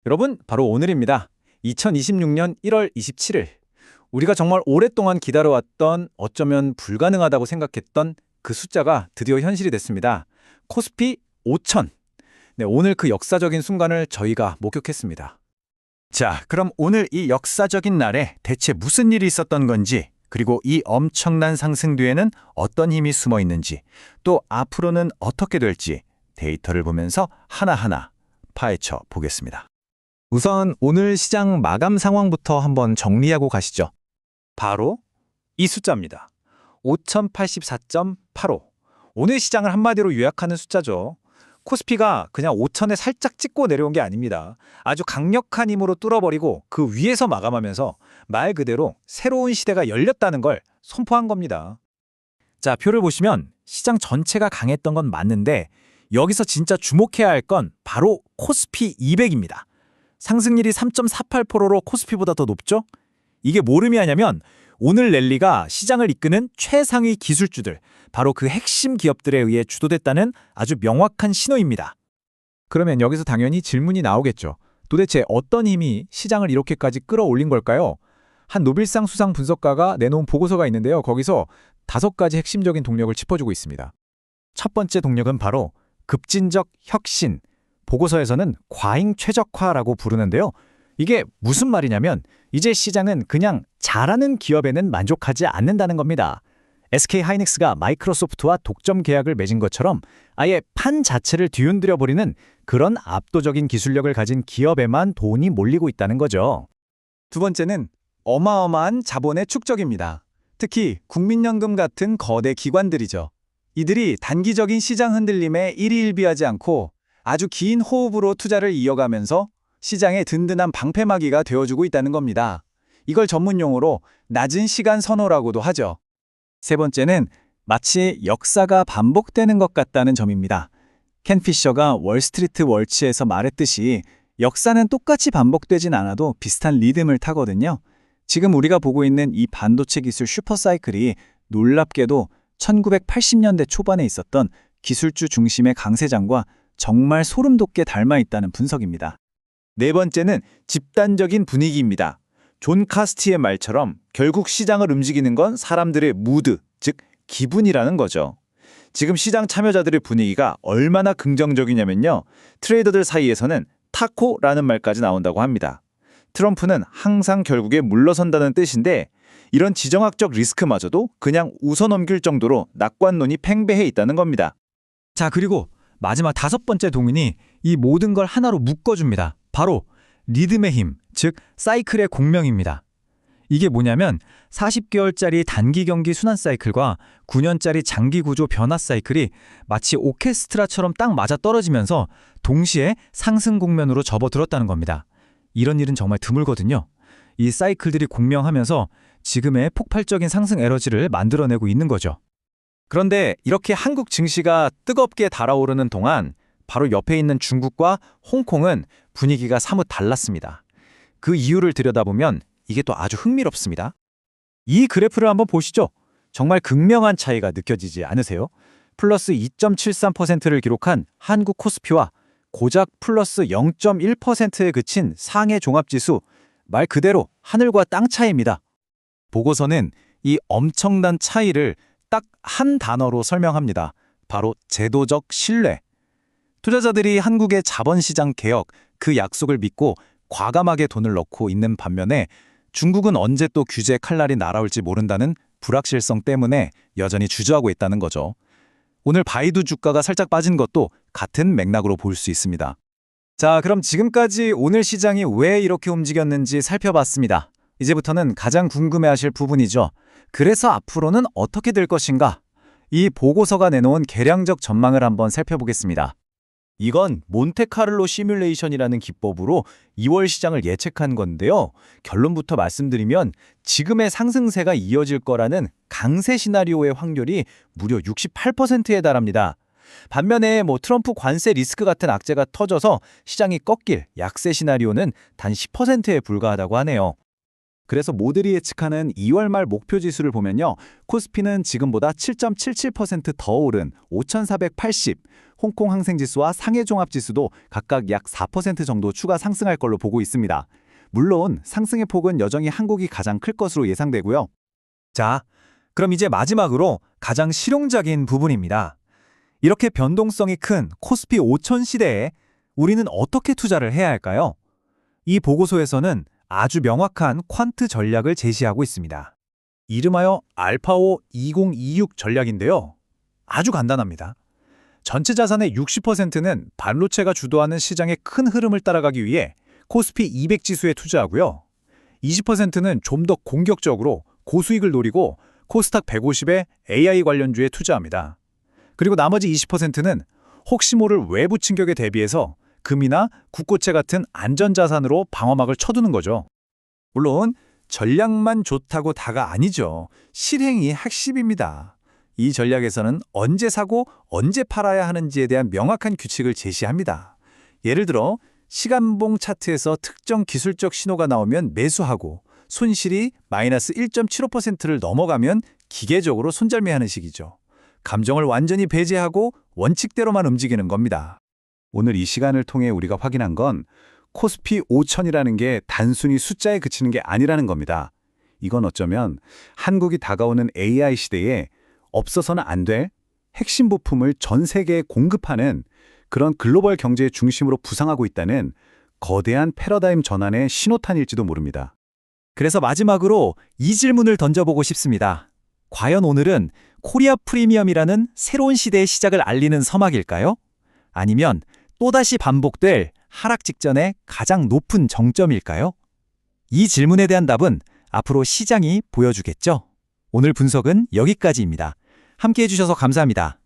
여러분, 바로 오늘입니다. 2026년 1월 27일. 우리가 정말 오랫동안 기다려왔던, 어쩌면 불가능하다고 생각했던 그 숫자가 드디어 현실이 됐습니다. 코스피 5천. 네, 오늘 그 역사적인 순간을 저희가 목격했습니다. 자, 그럼 오늘 이 역사적인 날에 대체 무슨 일이 있었던 건지, 그리고 이 엄청난 상승 뒤에는 어떤 힘이 숨어 있는지, 또 앞으로는 어떻게 될지 데이터를 보면서 하나하나 파헤쳐 보겠습니다. 우선 오늘 시장 마감 상황부터 한번 정리하고 가시죠. 바로 이 숫자입니다. 5084.85. 오늘 시장을 한마디로 요약하는 숫자죠. 코스피가 그냥 5천에 살짝 찍고 내려온 게 아닙니다. 아주 강력한 힘으로 뚫어버리고 그 위에서 마감하면서 말 그대로 새로운 시대가 열렸다는 걸 선포한 겁니다. 자, 표를 보시면 시장 전체가 강했던 건 맞는데 여기서 진짜 주목해야 할 건 바로 코스피 200입니다. 상승률이 3.48%로 코스피보다 더 높죠? 이게 뭘 의미하냐면 오늘 랠리가 시장을 이끄는 최상위 기술주들, 바로 그 핵심 기업들에 의해 주도됐다는 아주 명확한 신호입니다. 그러면 여기서 당연히 질문이 나오겠죠. 도대체 어떤 힘이 시장을 이렇게까지 끌어올린 걸까요? 한 노벨상 수상 분석가가 내놓은 보고서가 있는데요. 거기서 5가지 핵심적인 동력을 짚어주고 있습니다. 첫 번째 동력은 바로 급진적 혁신, 보고서에서는 과잉 최적화라고 부르는데요. 이게 무슨 말이냐면 이제 시장은 그냥 잘하는 기업에는 만족하지 않는다는 겁니다. SK하이닉스가 마이크로소프트와 독점 계약을 맺은 것처럼 아예 판 자체를 뒤흔들어 버리는 그런 압도적인 기술력을 가진 기업에만 돈이 몰리고 있다는 거죠. 두 번째는 어마어마한 자본의 축적입니다. 특히 국민연금 같은 거대 기관들이죠. 이들이 단기적인 시장 흔들림에 일희일비하지 않고 아주 긴 호흡으로 투자를 이어가면서 시장의 든든한 방패막이가 되어주고 있다는 겁니다. 이걸 전문용어로 낮은 시간 선호라고도 하죠. 세 번째는 마치 역사가 반복되는 것 같다는 점입니다. 켄 피셔가 월스트리트 월치에서 말했듯이 역사는 똑같이 반복되진 않아도 비슷한 리듬을 타거든요. 지금 우리가 보고 있는 이 반도체 기술 슈퍼사이클이 놀랍게도 1980년대 초반에 있었던 기술주 중심의 강세장과 정말 소름 돋게 닮아 있다는 분석입니다. 네 번째는 집단적인 분위기입니다. 존 카스티의 말처럼 결국 시장을 움직이는 건 사람들의 무드, 즉 기분이라는 거죠. 지금 시장 참여자들의 분위기가 얼마나 긍정적이냐면요. 트레이더들 사이에서는 타코라는 말까지 나온다고 합니다. 트럼프는 항상 결국에 물러선다는 뜻인데 이런 지정학적 리스크마저도 그냥 웃어넘길 정도로 낙관론이 팽배해 있다는 겁니다. 자, 그리고 마지막 5번째 동인이 이 모든 걸 하나로 묶어줍니다. 바로 리듬의 힘, 즉 사이클의 공명입니다. 이게 뭐냐면 40개월짜리 단기 경기 순환 사이클과 9년짜리 장기 구조 변화 사이클이 마치 오케스트라처럼 딱 맞아떨어지면서 동시에 상승 국면으로 접어들었다는 겁니다. 이런 일은 정말 드물거든요. 이 사이클들이 공명하면서 지금의 폭발적인 상승 에너지를 만들어내고 있는 거죠. 그런데 이렇게 한국 증시가 뜨겁게 달아오르는 동안 바로 옆에 있는 중국과 홍콩은 분위기가 사뭇 달랐습니다. 그 이유를 들여다보면 이게 또 아주 흥미롭습니다. 이 그래프를 한번 보시죠. 정말 극명한 차이가 느껴지지 않으세요? 플러스 2.73%를 기록한 한국 코스피와 고작 플러스 0.1%에 그친 상해 종합지수, 말 그대로 하늘과 땅 차이입니다. 보고서는 이 엄청난 차이를 딱 한 단어로 설명합니다. 바로 제도적 신뢰. 투자자들이 한국의 자본시장 개혁, 그 약속을 믿고 과감하게 돈을 넣고 있는 반면에 중국은 언제 또 규제 칼날이 날아올지 모른다는 불확실성 때문에 여전히 주저하고 있다는 거죠. 오늘 바이두 주가가 살짝 빠진 것도 같은 맥락으로 볼 수 있습니다. 자, 그럼 지금까지 오늘 시장이 왜 이렇게 움직였는지 살펴봤습니다. 이제부터는 가장 궁금해하실 부분이죠. 그래서 앞으로는 어떻게 될 것인가? 이 보고서가 내놓은 개량적 전망을 한번 살펴보겠습니다. 이건 몬테카를로 시뮬레이션이라는 기법으로 2월 시장을 예측한 건데요. 결론부터 말씀드리면 지금의 상승세가 이어질 거라는 강세 시나리오의 확률이 무려 68%에 달합니다. 반면에 트럼프 관세 리스크 같은 악재가 터져서 시장이 꺾일 약세 시나리오는 단 10%에 불과하다고 하네요. 그래서 모델이 예측하는 2월 말 목표 지수를 보면요. 코스피는 지금보다 7.77% 더 오른 5,480, 홍콩 항생지수와 상해 종합지수도 각각 약 4% 정도 추가 상승할 걸로 보고 있습니다. 물론 상승의 폭은 여전히 한국이 가장 클 것으로 예상되고요. 자, 그럼 이제 마지막으로 가장 실용적인 부분입니다. 이렇게 변동성이 큰 코스피 5000 시대에 우리는 어떻게 투자를 해야 할까요? 이 보고서에서는 아주 명확한 퀀트 전략을 제시하고 있습니다. 이름하여 알파오 2026 전략인데요. 아주 간단합니다. 전체 자산의 60%는 반도체가 주도하는 시장의 큰 흐름을 따라가기 위해 코스피 200 지수에 투자하고요. 20%는 좀 더 공격적으로 고수익을 노리고 코스닥 150에 AI 관련주에 투자합니다. 그리고 나머지 20%는 혹시 모를 외부 침격에 대비해서 금이나 국고채 같은 안전자산으로 방어막을 쳐두는 거죠. 물론 전략만 좋다고 다가 아니죠. 실행이 핵심입니다. 이 전략에서는 언제 사고 언제 팔아야 하는지에 대한 명확한 규칙을 제시합니다. 예를 들어 시간봉 차트에서 특정 기술적 신호가 나오면 매수하고 손실이 마이너스 1.75%를 넘어가면 기계적으로 손절매하는 식이죠. 감정을 완전히 배제하고 원칙대로만 움직이는 겁니다. 오늘 이 시간을 통해 우리가 확인한 건 코스피 5000이라는 게 단순히 숫자에 그치는 게 아니라는 겁니다. 이건 어쩌면 한국이 다가오는 AI 시대에 없어서는 안 될 핵심 부품을 전 세계에 공급하는 그런 글로벌 경제의 중심으로 부상하고 있다는 거대한 패러다임 전환의 신호탄일지도 모릅니다. 그래서 마지막으로 이 질문을 던져보고 싶습니다. 과연 오늘은 코리아 프리미엄이라는 새로운 시대의 시작을 알리는 서막일까요? 아니면 또다시 반복될 하락 직전의 가장 높은 정점일까요? 이 질문에 대한 답은 앞으로 시장이 보여주겠죠. 오늘 분석은 여기까지입니다. 함께해 주셔서 감사합니다.